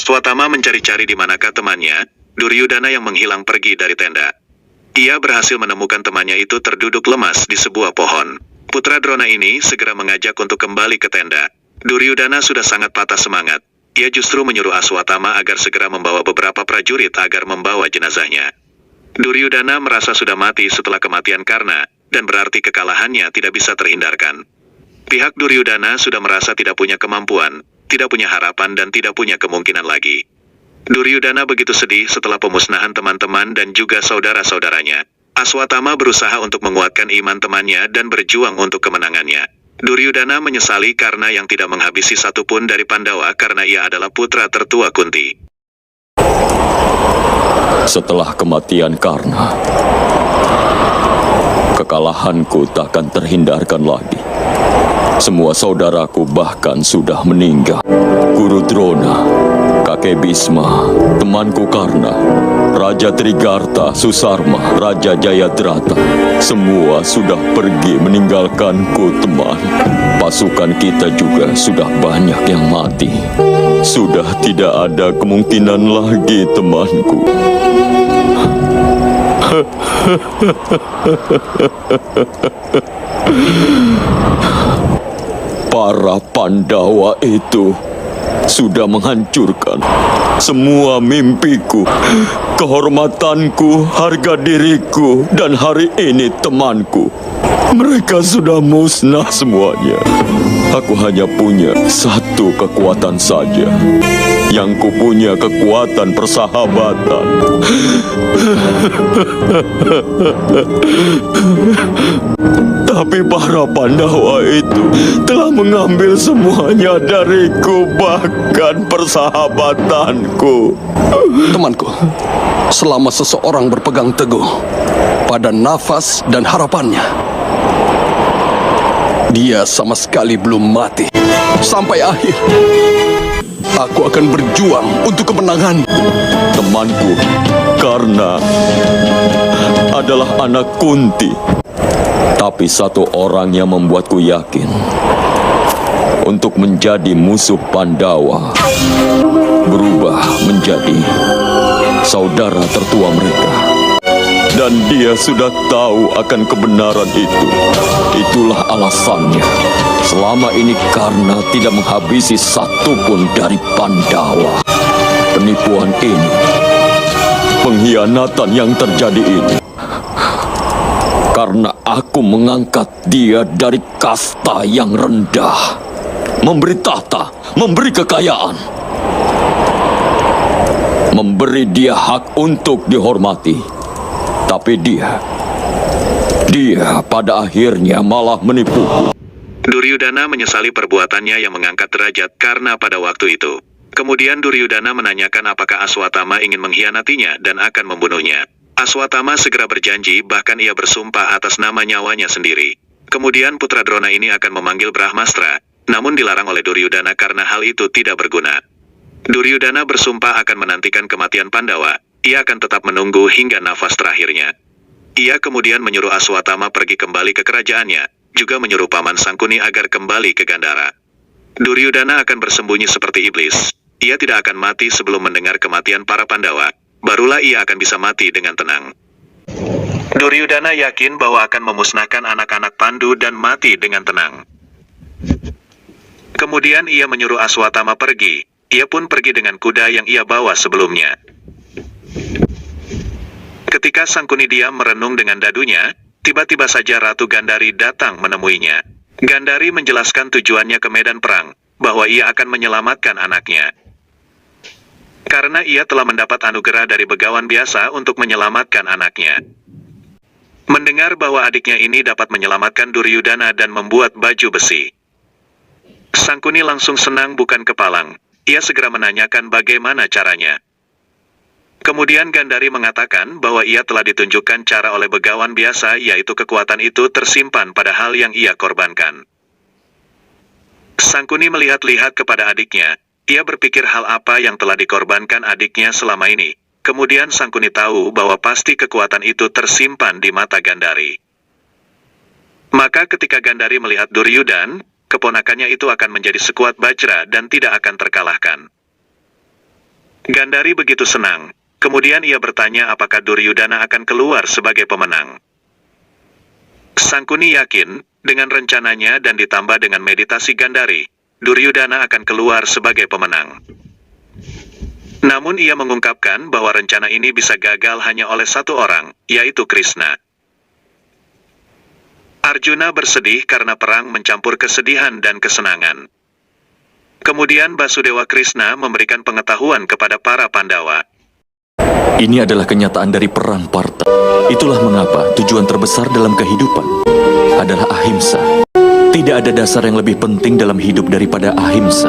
Aswatama mencari-cari di manakah temannya, Duryudana yang menghilang pergi dari tenda. Ia berhasil menemukan temannya itu terduduk lemas di sebuah pohon. Putra Drona ini segera mengajak untuk kembali ke tenda. Duryudana sudah sangat patah semangat. Ia justru menyuruh Aswatama agar segera membawa beberapa prajurit agar membawa jenazahnya. Duryudana merasa sudah mati setelah kematian Karna, dan berarti kekalahannya tidak bisa terhindarkan. Pihak Duryudana sudah merasa tidak punya kemampuan, tidak punya harapan dan tidak punya kemungkinan lagi. Duryudana begitu sedih setelah pemusnahan teman-teman dan juga saudara-saudaranya. Aswatama berusaha untuk menguatkan iman temannya dan berjuang untuk kemenangannya. Duryudana menyesali karena yang tidak menghabisi satupun dari Pandawa karena ia adalah putra tertua Kunti. Setelah kematian Karna, kekalahanku takkan terhindarkan lagi. Semua saudaraku bahkan sudah meninggal. Guru Drona, kakek Bhisma, temanku Karna, Raja Trigarta, Susarma, Raja Jayadrata, semua sudah pergi meninggalkanku, teman. Pasukan kita juga sudah banyak yang mati. Sudah tidak ada kemungkinan lagi, temanku. Para Pandawa itu sudah menghancurkan semua mimpiku, kehormatanku, harga diriku, dan hari ini temanku. Mereka sudah musnah semuanya. Aku hanya punya satu kekuatan saja. Yang kupunya kekuatan persahabatan. Tapi para Pandawa itu telah mengambil semuanya dariku, bahkan persahabatanku. Temanku, selama seseorang berpegang teguh pada nafas dan harapannya, dia sama sekali belum mati. Sampai akhir, aku akan berjuang untuk kemenangan. Temanku, Karna adalah anak Kunti. Tapi satu orang yang membuatku yakin untuk menjadi musuh Pandawa berubah menjadi saudara tertua mereka. Dan dia sudah tahu akan kebenaran itu. Itulah alasannya selama ini Karna tidak menghabisi satupun dari Pandawa. Penipuan ini, pengkhianatan yang terjadi ini, karena aku mengangkat dia dari kasta yang rendah, memberi tahta, memberi kekayaan, memberi dia hak untuk dihormati. Tapi dia pada akhirnya malah menipuku. Duryudana menyesali perbuatannya yang mengangkat derajat Karna pada waktu itu. Kemudian Duryudana menanyakan apakah Aswatama ingin mengkhianatinya dan akan membunuhnya. Aswatama segera berjanji, bahkan ia bersumpah atas nama nyawanya sendiri. Kemudian putra Drona ini akan memanggil Brahmastra, namun dilarang oleh Duryudana karena hal itu tidak berguna. Duryudana bersumpah akan menantikan kematian Pandawa. Ia akan tetap menunggu hingga nafas terakhirnya. Ia kemudian menyuruh Aswatama pergi kembali ke kerajaannya, juga menyuruh Paman Sangkuni agar kembali ke Gandhara. Duryudana akan bersembunyi seperti iblis. Ia tidak akan mati sebelum mendengar kematian para Pandawa. Barulah ia akan bisa mati dengan tenang. Duryudana yakin bahwa akan memusnahkan anak-anak Pandu dan mati dengan tenang. Kemudian ia menyuruh Aswatama pergi. Ia pun pergi dengan kuda yang ia bawa sebelumnya. Ketika Sangkuni diam merenung dengan dadunya, tiba-tiba saja Ratu Gandhari datang menemuinya. Gandhari menjelaskan tujuannya ke medan perang, bahwa ia akan menyelamatkan anaknya. Karena ia telah mendapat anugerah dari begawan biasa untuk menyelamatkan anaknya. Mendengar bahwa adiknya ini dapat menyelamatkan Duryudana dan membuat baju besi, Sangkuni langsung senang bukan kepalang. Ia segera menanyakan bagaimana caranya. Kemudian Gandhari mengatakan bahwa ia telah ditunjukkan cara oleh begawan biasa, yaitu kekuatan itu tersimpan pada hal yang ia korbankan. Sangkuni melihat-lihat kepada adiknya. Ia berpikir hal apa yang telah dikorbankan adiknya selama ini. Kemudian Sangkuni tahu bahwa pasti kekuatan itu tersimpan di mata Gandhari. Maka ketika Gandhari melihat Duryudan, keponakannya itu akan menjadi sekuat Bajra dan tidak akan terkalahkan. Gandari begitu senang. Kemudian ia bertanya apakah Duryudana akan keluar sebagai pemenang. Sangkuni yakin, dengan rencananya dan ditambah dengan meditasi Gandari, Duryudana akan keluar sebagai pemenang. Namun ia mengungkapkan bahwa rencana ini bisa gagal hanya oleh satu orang, yaitu Krishna. Arjuna bersedih karena perang mencampur kesedihan dan kesenangan. Kemudian Basudewa Krishna memberikan pengetahuan kepada para Pandawa. Ini adalah kenyataan dari perang Parta. Itulah mengapa tujuan terbesar dalam kehidupan adalah ahimsa. Tidak ada dasar yang lebih penting dalam hidup daripada ahimsa.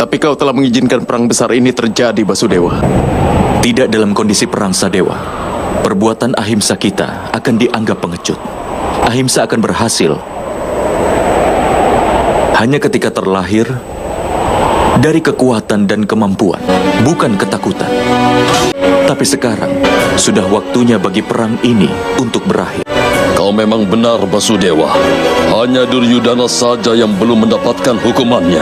Tapi kau telah mengizinkan perang besar ini terjadi, Basudewa. Tidak dalam kondisi perang Sadewa. Perbuatan ahimsa kita akan dianggap pengecut. Ahimsa akan berhasil hanya ketika terlahir dari kekuatan dan kemampuan, bukan ketakutan. Tapi sekarang, sudah waktunya bagi perang ini untuk berakhir. Kau memang benar, Basudewa. Hanya Duryudana saja yang belum mendapatkan hukumannya.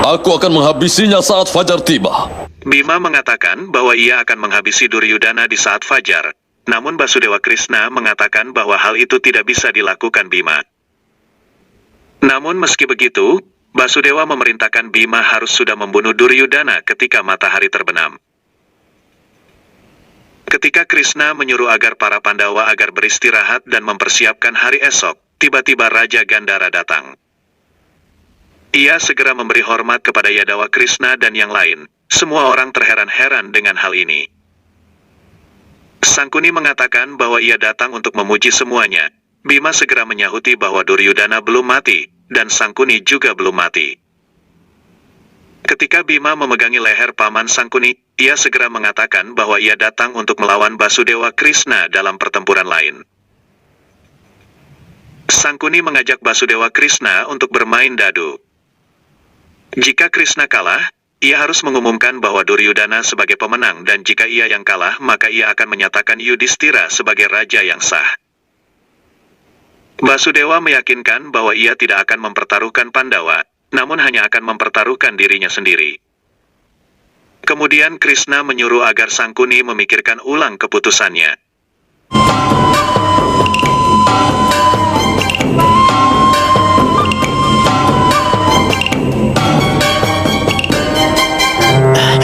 Aku akan menghabisinya saat fajar tiba. Bima mengatakan bahwa ia akan menghabisi Duryudana di saat fajar. Namun Basudewa Krishna mengatakan bahwa hal itu tidak bisa dilakukan Bima. Namun meski begitu, Basudewa memerintahkan Bima harus sudah membunuh Duryudana ketika matahari terbenam. Ketika Krishna menyuruh agar para Pandawa agar beristirahat dan mempersiapkan hari esok, tiba-tiba Raja Gandhara datang. Ia segera memberi hormat kepada Yadawa Krishna dan yang lain. Semua orang terheran-heran dengan hal ini. Sangkuni mengatakan bahwa ia datang untuk memuji semuanya. Bima segera menyahuti bahwa Duryudana belum mati, dan Sangkuni juga belum mati. Ketika Bima memegangi leher paman Sangkuni, ia segera mengatakan bahwa ia datang untuk melawan Basudewa Krishna dalam pertempuran lain. Sangkuni mengajak Basudewa Krishna untuk bermain dadu. Jika Krishna kalah, ia harus mengumumkan bahwa Duryudana sebagai pemenang, dan jika ia yang kalah, maka ia akan menyatakan Yudhishthira sebagai raja yang sah. Basudewa meyakinkan bahwa ia tidak akan mempertaruhkan Pandawa, namun hanya akan mempertaruhkan dirinya sendiri. Kemudian Krishna menyuruh agar Sangkuni memikirkan ulang keputusannya.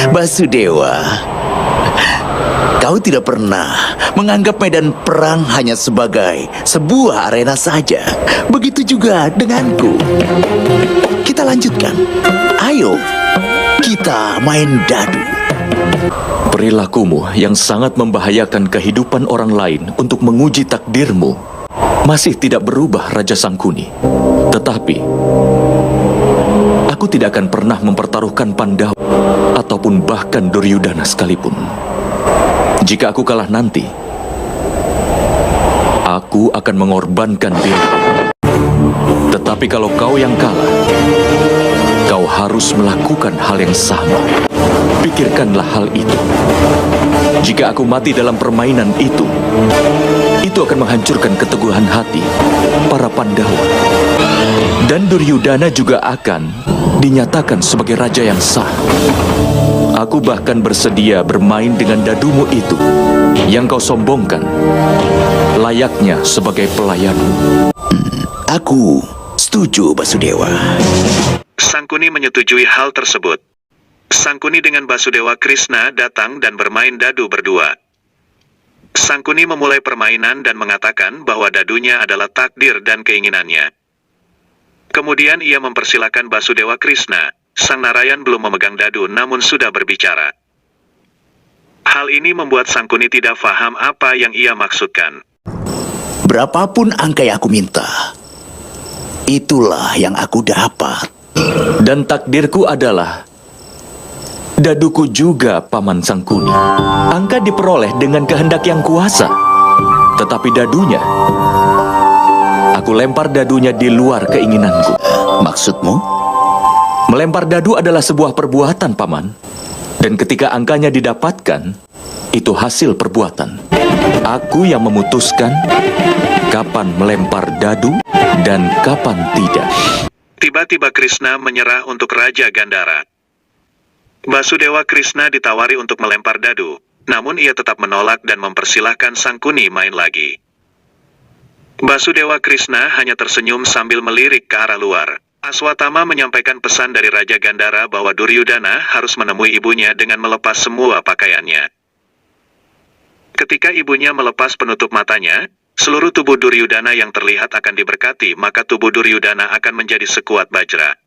Basudewa, kau tidak pernah menganggap medan perang hanya sebagai sebuah arena saja. Begitu juga denganku. Kita lanjutkan. Ayo, kita main dadu. Perilakumu yang sangat membahayakan kehidupan orang lain untuk menguji takdirmu masih tidak berubah, Raja Sangkuni. Tetapi, aku tidak akan pernah mempertaruhkan Pandawa ataupun bahkan Duryudana sekalipun. Jika aku kalah nanti, aku akan mengorbankan diri. Tetapi kalau kau yang kalah, kau harus melakukan hal yang sama. Pikirkanlah hal itu. Jika aku mati dalam permainan itu akan menghancurkan keteguhan hati para Pandawa. Dan Duryudana juga akan dinyatakan sebagai raja yang sah. Aku bahkan bersedia bermain dengan dadumu itu yang kau sombongkan, layaknya sebagai pelayanmu. Aku setuju, Basudewa. Sangkuni menyetujui hal tersebut. Sangkuni dengan Basudewa Krishna datang dan bermain dadu berdua. Sangkuni memulai permainan dan mengatakan bahwa dadunya adalah takdir dan keinginannya. Kemudian ia mempersilakan Basudewa Krishna. Sang Narayan belum memegang dadu namun sudah berbicara. Hal ini membuat Sangkuni tidak paham apa yang ia maksudkan. Berapapun angka yang aku minta, itulah yang aku dapat. Dan takdirku adalah daduku juga, Paman Sangkuni. Angka diperoleh dengan kehendak yang kuasa. Tetapi dadunya, aku lempar dadunya di luar keinginanku. Maksudmu? Melempar dadu adalah sebuah perbuatan, Paman. Dan ketika angkanya didapatkan, itu hasil perbuatan. Aku yang memutuskan kapan melempar dadu dan kapan tidak. Tiba-tiba Krishna menyerah untuk Raja Gandhara. Basudewa Krishna ditawari untuk melempar dadu, namun ia tetap menolak dan mempersilahkan Sangkuni main lagi. Basudewa Krishna hanya tersenyum sambil melirik ke arah luar. Aswatama menyampaikan pesan dari Raja Gandhara bahwa Duryudana harus menemui ibunya dengan melepas semua pakaiannya. Ketika ibunya melepas penutup matanya, seluruh tubuh Duryudana yang terlihat akan diberkati, maka tubuh Duryudana akan menjadi sekuat bajra.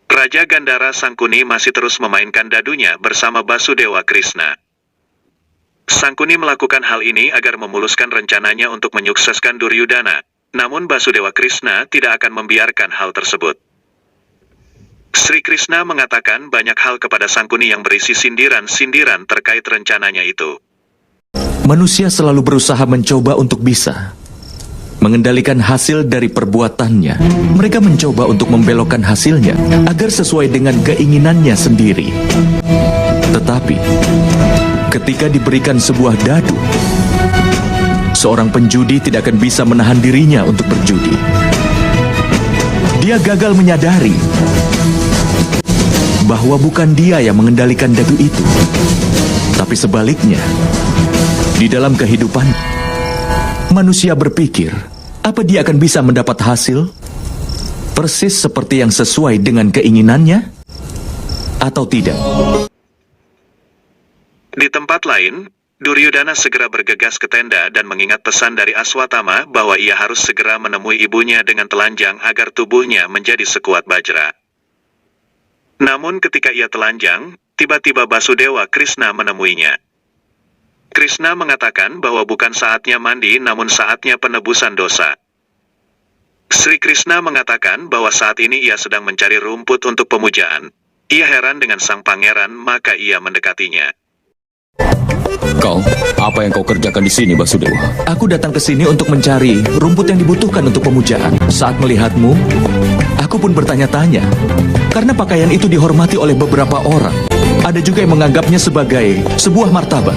Raja Gandhara Sangkuni masih terus memainkan dadunya bersama Basudewa Krishna. Sangkuni melakukan hal ini agar memuluskan rencananya untuk menyukseskan Duryudana, namun Basudewa Krishna tidak akan membiarkan hal tersebut. Sri Krishna mengatakan banyak hal kepada Sangkuni yang berisi sindiran-sindiran terkait rencananya itu. Manusia selalu berusaha mencoba untuk bisa mengendalikan hasil dari perbuatannya. Mereka mencoba untuk membelokkan hasilnya agar sesuai dengan keinginannya sendiri. Tetapi, ketika diberikan sebuah dadu, seorang penjudi tidak akan bisa menahan dirinya untuk berjudi. Dia gagal menyadari bahwa bukan dia yang mengendalikan dadu itu, tapi sebaliknya. Di dalam kehidupan, manusia berpikir, apa dia akan bisa mendapat hasil persis seperti yang sesuai dengan keinginannya atau tidak? Di tempat lain, Duryudana segera bergegas ke tenda dan mengingat pesan dari Aswatama bahwa ia harus segera menemui ibunya dengan telanjang agar tubuhnya menjadi sekuat bajra. Namun ketika ia telanjang, tiba-tiba Basudewa Krishna menemuinya. Krishna mengatakan bahwa bukan saatnya mandi namun saatnya penebusan dosa. Sri Krishna mengatakan bahwa saat ini ia sedang mencari rumput untuk pemujaan. Ia heran dengan sang pangeran, maka ia mendekatinya. Kau, apa yang kau kerjakan di sini, Basudewa? Aku datang ke sini untuk mencari rumput yang dibutuhkan untuk pemujaan. Saat melihatmu, aku pun bertanya-tanya. Karena pakaian itu dihormati oleh beberapa orang. Ada juga yang menganggapnya sebagai sebuah martabat.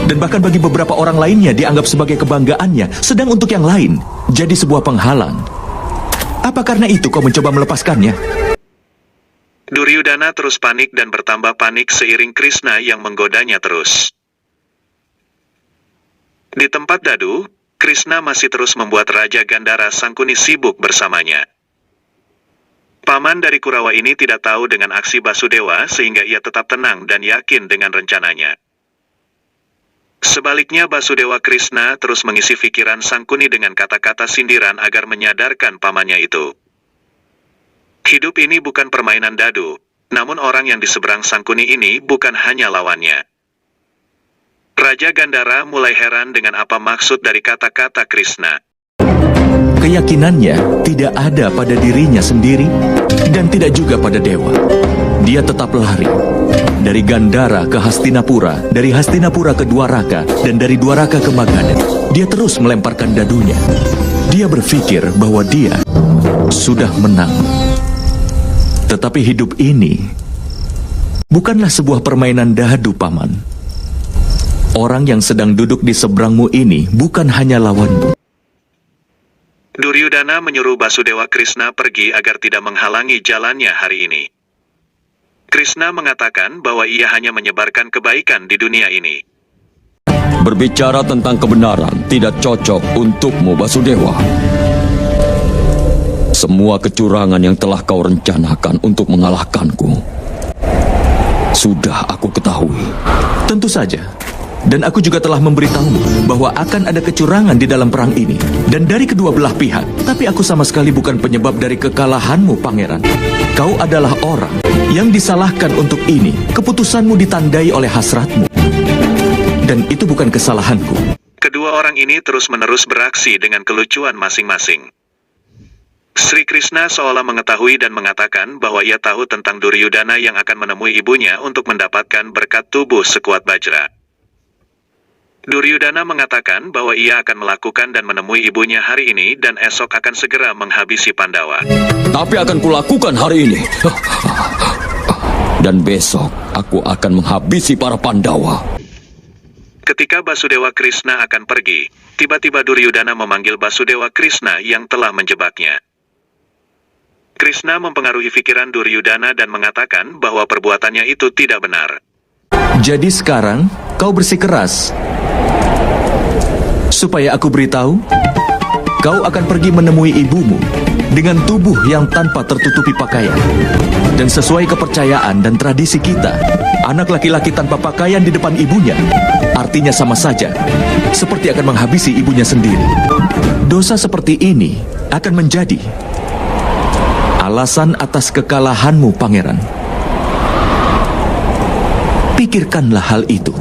Dan bahkan bagi beberapa orang lainnya dianggap sebagai kebanggaannya. Sedang untuk yang lain, jadi sebuah penghalang. Apa karena itu kau mencoba melepaskannya? Duryudana terus panik dan bertambah panik seiring Krishna yang menggodanya terus. Di tempat dadu, Krishna masih terus membuat Raja Gandhara Sangkuni sibuk bersamanya. Paman dari Kurawa ini tidak tahu dengan aksi Basudewa sehingga ia tetap tenang dan yakin dengan rencananya. Sebaliknya Basudewa Krishna terus mengisi pikiran Sangkuni dengan kata-kata sindiran agar menyadarkan pamannya itu. Hidup ini bukan permainan dadu, namun orang yang di seberang Sangkuni ini bukan hanya lawannya. Raja Gandhara mulai heran dengan apa maksud dari kata-kata Krishna. Keyakinannya tidak ada pada dirinya sendiri dan tidak juga pada dewa. Dia tetap lari. Dari Gandhara ke Hastinapura, dari Hastinapura ke Dwaraka, dan dari Dwaraka ke Magadha. Dia terus melemparkan dadunya. Dia berpikir bahwa dia sudah menang. Tetapi hidup ini bukanlah sebuah permainan dadu, Paman. Orang yang sedang duduk di seberangmu ini bukan hanya lawanmu. Duryudana menyuruh Basudewa Krishna pergi agar tidak menghalangi jalannya hari ini. Krishna mengatakan bahwa ia hanya menyebarkan kebaikan di dunia ini. Berbicara tentang kebenaran tidak cocok untukmu, Basudewa. Semua kecurangan yang telah kau rencanakan untuk mengalahkanku sudah aku ketahui. Tentu saja. Dan aku juga telah memberitahumu bahwa akan ada kecurangan di dalam perang ini. Dan dari kedua belah pihak. Tapi aku sama sekali bukan penyebab dari kekalahanmu, Pangeran. Kau adalah orang yang disalahkan untuk ini. Keputusanmu ditandai oleh hasratmu. Dan itu bukan kesalahanku. Kedua orang ini terus-menerus beraksi dengan kelucuan masing-masing. Sri Krishna seolah mengetahui dan mengatakan bahwa ia tahu tentang Duryudana yang akan menemui ibunya untuk mendapatkan berkat tubuh sekuat bajra. Duryudana mengatakan bahwa ia akan melakukan dan menemui ibunya hari ini dan esok akan segera menghabisi Pandawa. Tapi akan kulakukan hari ini. Dan besok aku akan menghabisi para Pandawa. Ketika Basudewa Krishna akan pergi, tiba-tiba Duryudana memanggil Basudewa Krishna yang telah menjebaknya. Krishna mempengaruhi pikiran Duryudana dan mengatakan bahwa perbuatannya itu tidak benar. Jadi sekarang kau bersikeras supaya aku beritahu, kau akan pergi menemui ibumu dengan tubuh yang tanpa tertutupi pakaian. Dan sesuai kepercayaan dan tradisi kita, anak laki-laki tanpa pakaian di depan ibunya artinya sama saja seperti akan menghabisi ibunya sendiri. Dosa seperti ini akan menjadi alasan atas kekalahanmu, pangeran. Pikirkanlah hal itu.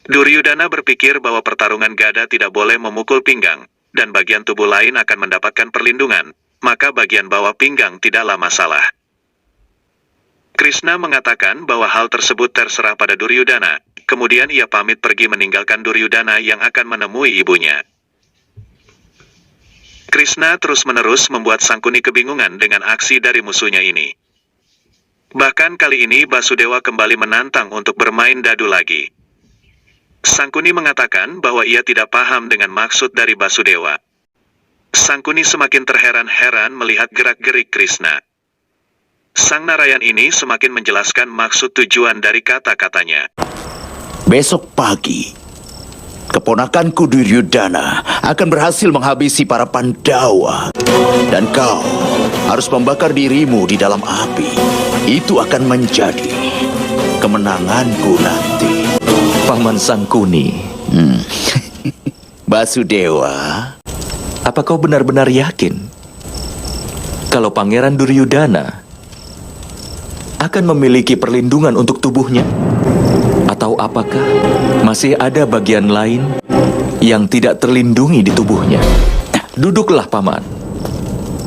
Duryudana berpikir bahwa pertarungan gada tidak boleh memukul pinggang, dan bagian tubuh lain akan mendapatkan perlindungan, maka bagian bawah pinggang tidaklah masalah. Krishna mengatakan bahwa hal tersebut terserah pada Duryudana, kemudian ia pamit pergi meninggalkan Duryudana yang akan menemui ibunya. Krishna terus-menerus membuat Sangkuni kebingungan dengan aksi dari musuhnya ini. Bahkan kali ini Basudewa kembali menantang untuk bermain dadu lagi. Sangkuni mengatakan bahwa ia tidak paham dengan maksud dari Basudewa. Sangkuni semakin terheran-heran melihat gerak-gerik Krishna. Sang Narayan ini semakin menjelaskan maksud tujuan dari kata-katanya. Besok pagi, keponakanku Duryudana akan berhasil menghabisi para Pandawa. Dan kau harus membakar dirimu di dalam api. Itu akan menjadi kemenanganku nanti. Paman Sangkuni, Basudewa, apa kau benar-benar yakin kalau Pangeran Duryudana akan memiliki perlindungan untuk tubuhnya? Atau apakah masih ada bagian lain yang tidak terlindungi di tubuhnya? Duduklah, Paman.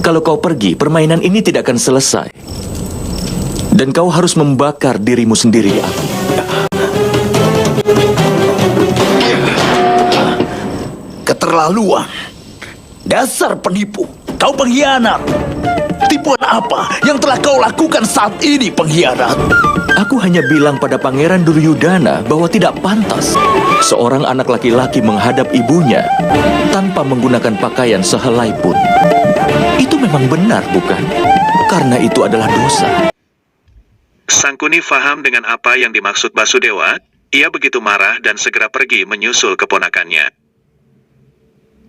Kalau kau pergi, permainan ini tidak akan selesai. Dan kau harus membakar dirimu sendiri. keterlaluan. Dasar penipu, kau pengkhianat. Tipuan apa yang telah kau lakukan saat ini, pengkhianat? Aku hanya bilang pada Pangeran Duryudana bahwa tidak pantas seorang anak laki-laki menghadap ibunya tanpa menggunakan pakaian sehelai pun. Itu memang benar, bukan? Karena itu adalah dosa. Sangkuni faham dengan apa yang dimaksud Basudewa. Ia begitu marah dan segera pergi menyusul keponakannya.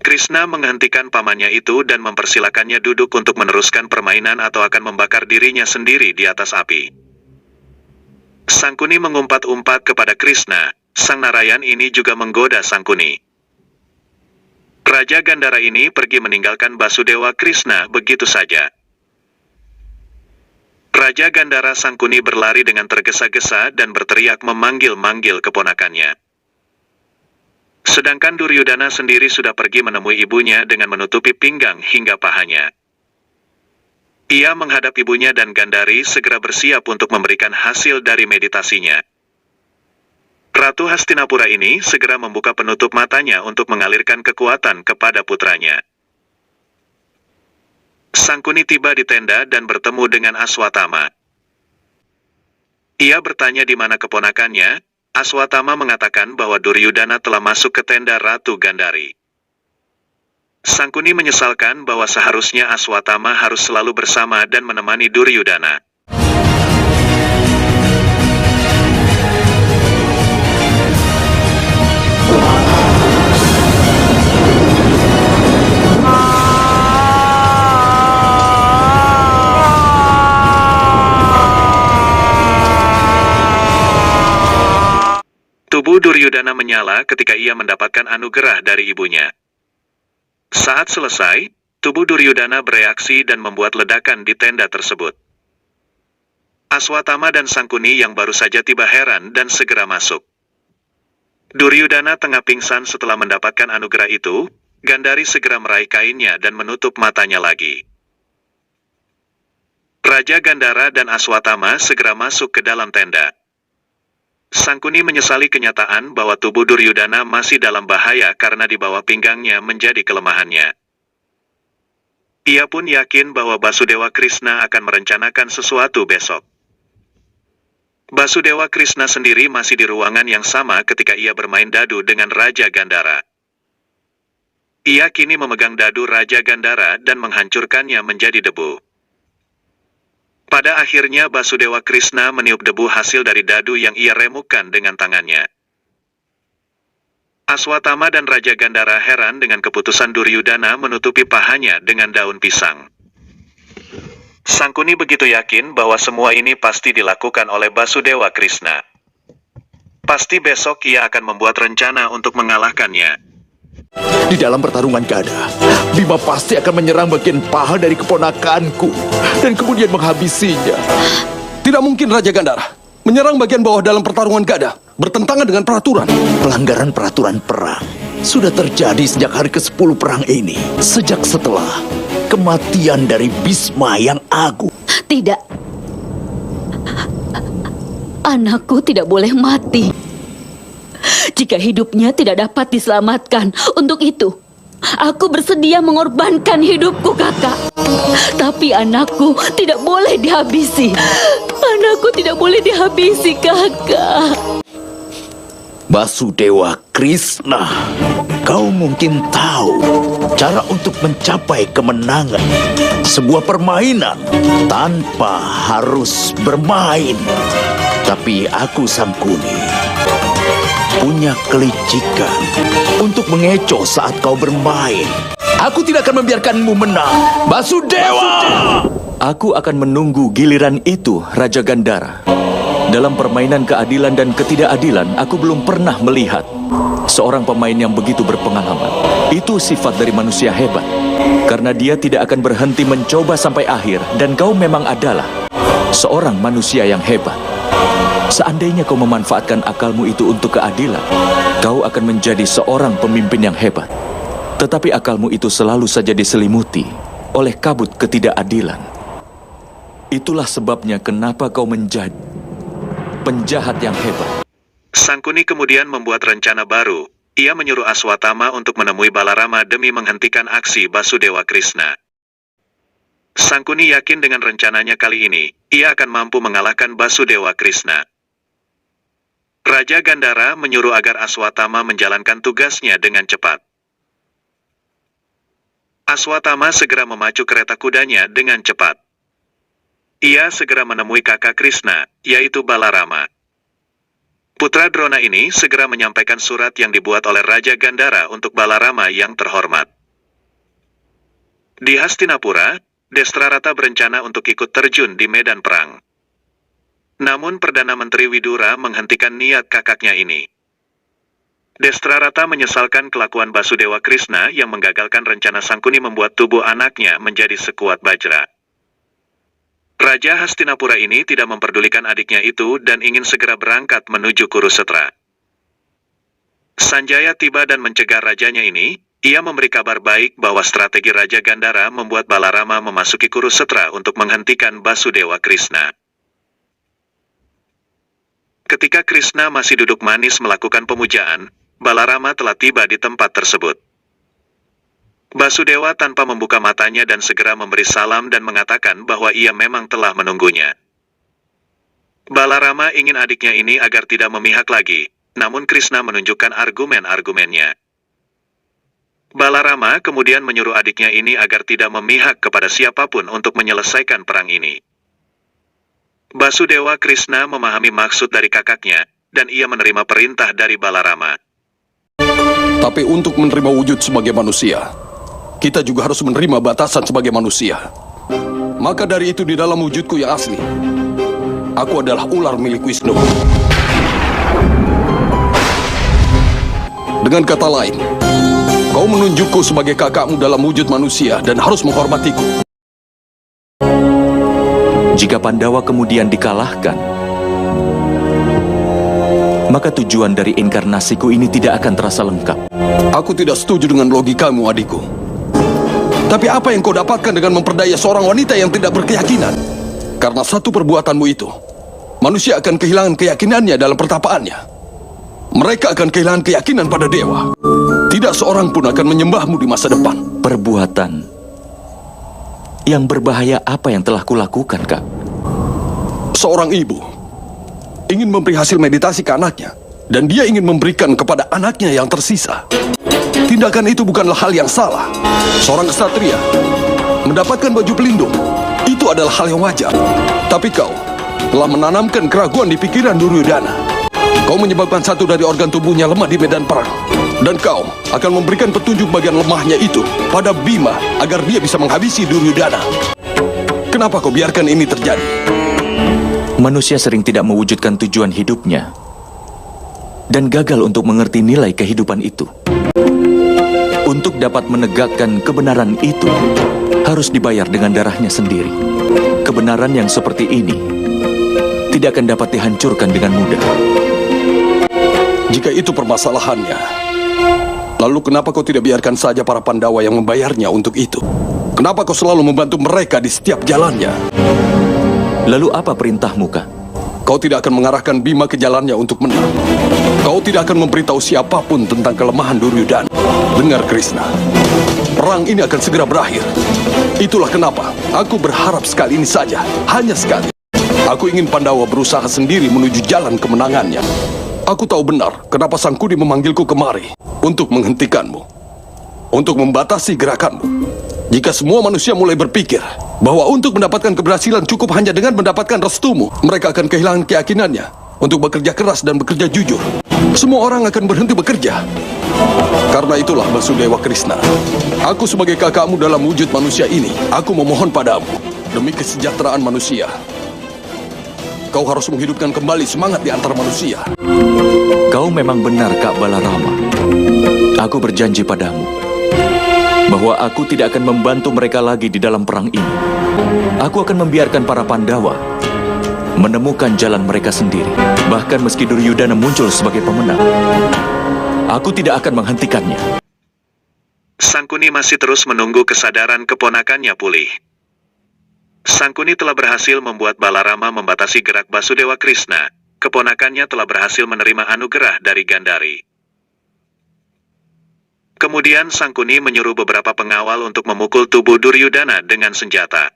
Krishna menghentikan pamannya itu dan mempersilakannya duduk untuk meneruskan permainan atau akan membakar dirinya sendiri di atas api. Sangkuni mengumpat-umpat kepada Krishna. Sang Narayan ini juga menggoda Sangkuni. Raja Gandhara ini pergi meninggalkan Basudewa Krishna begitu saja. Raja Gandhara Sangkuni berlari dengan tergesa-gesa dan berteriak memanggil-manggil keponakannya. Sedangkan Duryudana sendiri sudah pergi menemui ibunya dengan menutupi pinggang hingga pahanya. Ia menghadap ibunya dan Gandhari segera bersiap untuk memberikan hasil dari meditasinya. Ratu Hastinapura ini segera membuka penutup matanya untuk mengalirkan kekuatan kepada putranya. Sangkuni tiba di tenda dan bertemu dengan Aswatama. Ia bertanya di mana keponakannya. Aswatama mengatakan bahwa Duryudana telah masuk ke tenda Ratu Gandhari. Sangkuni menyesalkan bahwa seharusnya Aswatama harus selalu bersama dan menemani Duryudana. Tubuh Duryudana menyala ketika ia mendapatkan anugerah dari ibunya. Saat selesai, tubuh Duryudana bereaksi dan membuat ledakan di tenda tersebut. Aswatama dan Sangkuni yang baru saja tiba heran dan segera masuk. Duryudana tengah pingsan setelah mendapatkan anugerah itu. Gandhari segera meraih kainnya dan menutup matanya lagi. Raja Gandhara dan Aswatama segera masuk ke dalam tenda. Sangkuni menyesali kenyataan bahwa tubuh Duryudana masih dalam bahaya karena di bawah pinggangnya menjadi kelemahannya. Ia pun yakin bahwa Basudewa Krishna akan merencanakan sesuatu besok. Basudewa Krishna sendiri masih di ruangan yang sama ketika ia bermain dadu dengan Raja Gandhara. Ia kini memegang dadu Raja Gandhara dan menghancurkannya menjadi debu. Pada akhirnya Basudewa Krishna meniup debu hasil dari dadu yang ia remukkan dengan tangannya. Aswatama dan Raja Gandhara heran dengan keputusan Duryudana menutupi pahanya dengan daun pisang. Sangkuni begitu yakin bahwa semua ini pasti dilakukan oleh Basudewa Krishna. Pasti besok ia akan membuat rencana untuk mengalahkannya. Di dalam pertarungan gada, Bima pasti akan menyerang bagian paha dari keponakanku dan kemudian menghabisinya. Tidak mungkin Raja Gandhara menyerang bagian bawah dalam pertarungan gada, bertentangan dengan peraturan. Pelanggaran peraturan perang sudah terjadi sejak hari ke-10 perang ini. Sejak setelah kematian dari Bhisma yang agung. Tidak. Anakku tidak boleh mati. Jika hidupnya tidak dapat diselamatkan, untuk itu aku bersedia mengorbankan hidupku, Kakak. Tapi anakku tidak boleh dihabisi. Anakku tidak boleh dihabisi, Kakak. Basudewa Krishna, kau mungkin tahu cara untuk mencapai kemenangan. Sebuah permainan tanpa harus bermain. Tapi aku Sangkuni punya kelicikan untuk mengecoh saat kau bermain. Aku tidak akan membiarkanmu menang, Basudewa! Aku akan menunggu giliran itu, Raja Gandhara. Dalam permainan keadilan dan ketidakadilan, aku belum pernah melihat seorang pemain yang begitu berpengalaman. Itu sifat dari manusia hebat. Karena dia tidak akan berhenti mencoba sampai akhir, dan kau memang adalah seorang manusia yang hebat. Seandainya kau memanfaatkan akalmu itu untuk keadilan, kau akan menjadi seorang pemimpin yang hebat. Tetapi akalmu itu selalu saja diselimuti oleh kabut ketidakadilan. Itulah sebabnya kenapa kau menjadi penjahat yang hebat. Sangkuni kemudian membuat rencana baru. Ia menyuruh Aswatama untuk menemui Balarama demi menghentikan aksi Basudewa Krishna. Sangkuni yakin dengan rencananya kali ini, ia akan mampu mengalahkan Basudewa Krishna. Raja Gandhara menyuruh agar Aswatama menjalankan tugasnya dengan cepat. Aswatama segera memacu kereta kudanya dengan cepat. Ia segera menemui kakak Krishna, yaitu Balarama. Putra Drona ini segera menyampaikan surat yang dibuat oleh Raja Gandhara untuk Balarama yang terhormat. Di Hastinapura, Destrarata berencana untuk ikut terjun di medan perang. Namun Perdana Menteri Widura menghentikan niat kakaknya ini. Destrarata menyesalkan kelakuan Basudewa Krishna yang menggagalkan rencana Sangkuni membuat tubuh anaknya menjadi sekuat bajra. Raja Hastinapura ini tidak memperdulikan adiknya itu dan ingin segera berangkat menuju Kurusetra. Sanjaya tiba dan mencegah rajanya ini. Ia memberi kabar baik bahwa strategi Raja Gandhara membuat Balarama memasuki Kurusetra untuk menghentikan Basudewa Krishna. Ketika Krishna masih duduk manis melakukan pemujaan, Balarama telah tiba di tempat tersebut. Basudewa tanpa membuka matanya dan segera memberi salam dan mengatakan bahwa ia memang telah menunggunya. Balarama ingin adiknya ini agar tidak memihak lagi, namun Krishna menunjukkan argumen-argumennya. Balarama kemudian menyuruh adiknya ini agar tidak memihak kepada siapapun untuk menyelesaikan perang ini. Basudewa Krishna memahami maksud dari kakaknya, dan ia menerima perintah dari Balarama. Tapi untuk menerima wujud sebagai manusia, kita juga harus menerima batasan sebagai manusia. Maka dari itu di dalam wujudku yang asli, aku adalah ular milik Wisnu. Dengan kata lain, kau menunjukku sebagai kakakmu dalam wujud manusia dan harus menghormatiku. Jika Pandawa kemudian dikalahkan, maka tujuan dari inkarnasiku ini tidak akan terasa lengkap. Aku tidak setuju dengan logikamu, adikku. Tapi apa yang kau dapatkan dengan memperdaya seorang wanita yang tidak berkeyakinan? Karena satu perbuatanmu itu, manusia akan kehilangan keyakinannya dalam pertapaannya. Mereka akan kehilangan keyakinan pada dewa. Tidak seorang pun akan menyembahmu di masa depan. Perbuatan yang berbahaya apa yang telah kulakukan, Kak? Seorang ibu ingin memberi hasil meditasi ke anaknya, dan dia ingin memberikan kepada anaknya yang tersisa. Tindakan itu bukanlah hal yang salah. Seorang ksatria mendapatkan baju pelindung Itu adalah hal yang wajar. Tapi kau telah menanamkan keraguan di pikiran Duryudana. Kau menyebabkan satu dari organ tubuhnya lemah di medan perang. Dan kau akan memberikan petunjuk bagian lemahnya itu pada Bima agar dia bisa menghabisi Duryudana. Kenapa kau biarkan ini terjadi? Manusia sering tidak mewujudkan tujuan hidupnya dan gagal untuk mengerti nilai kehidupan itu. Untuk dapat menegakkan kebenaran itu, harus dibayar dengan darahnya sendiri. Kebenaran yang seperti ini tidak akan dapat dihancurkan dengan mudah. Jika itu permasalahannya, lalu kenapa kau tidak biarkan saja para Pandawa yang membayarnya untuk itu? Kenapa kau selalu membantu mereka di setiap jalannya? Lalu apa perintahmu, Kak? Kau tidak akan mengarahkan Bima ke jalannya untuk menang. Kau tidak akan memberitahu siapapun tentang kelemahan Duryudana. Dengar, Krishna. Perang ini akan segera berakhir. Itulah kenapa aku berharap sekali ini saja, hanya sekali. Aku ingin Pandawa berusaha sendiri menuju jalan kemenangannya. Aku tahu benar kenapa Sangkuni memanggilku kemari untuk menghentikanmu, untuk membatasi gerakanmu. Jika semua manusia mulai berpikir bahwa untuk mendapatkan keberhasilan cukup hanya dengan mendapatkan restumu, mereka akan kehilangan keyakinannya untuk bekerja keras dan bekerja jujur. Semua orang akan berhenti bekerja. Karena itulah Basudewa Krishna, aku sebagai kakakmu dalam wujud manusia ini, aku memohon padamu, demi kesejahteraan manusia, kau harus menghidupkan kembali semangat di antara manusia. Kau memang benar, Kak Balarama. Aku berjanji padamu bahwa aku tidak akan membantu mereka lagi di dalam perang ini. Aku akan membiarkan para Pandawa menemukan jalan mereka sendiri. Bahkan meski Duryudana muncul sebagai pemenang, aku tidak akan menghentikannya. Sangkuni masih terus menunggu kesadaran keponakannya pulih. Sangkuni telah berhasil membuat Balarama membatasi gerak Basudewa Krishna. Keponakannya telah berhasil menerima anugerah dari Gandhari. Kemudian Sangkuni menyuruh beberapa pengawal untuk memukul tubuh Duryudana dengan senjata.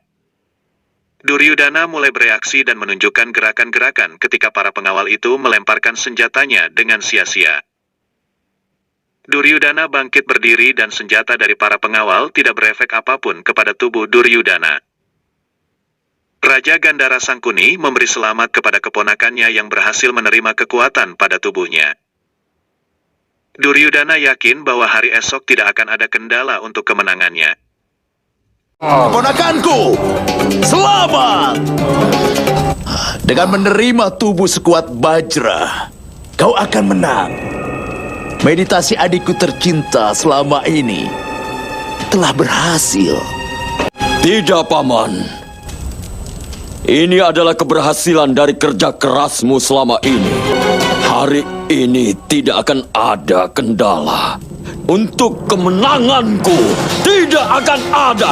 Duryudana mulai bereaksi dan menunjukkan gerakan-gerakan ketika para pengawal itu melemparkan senjatanya dengan sia-sia. Duryudana bangkit berdiri dan senjata dari para pengawal tidak berefek apapun kepada tubuh Duryudana. Raja Gandhara Sangkuni memberi selamat kepada keponakannya yang berhasil menerima kekuatan pada tubuhnya. Duryudana yakin bahwa hari esok tidak akan ada kendala untuk kemenangannya. Keponakanku, selamat! Dengan menerima tubuh sekuat Bajra, kau akan menang. Meditasi adikku tercinta selama ini telah berhasil. Tidak, Paman. Ini adalah keberhasilan dari kerja kerasmu selama ini. Hari ini tidak akan ada kendala. Untuk kemenanganku tidak akan ada.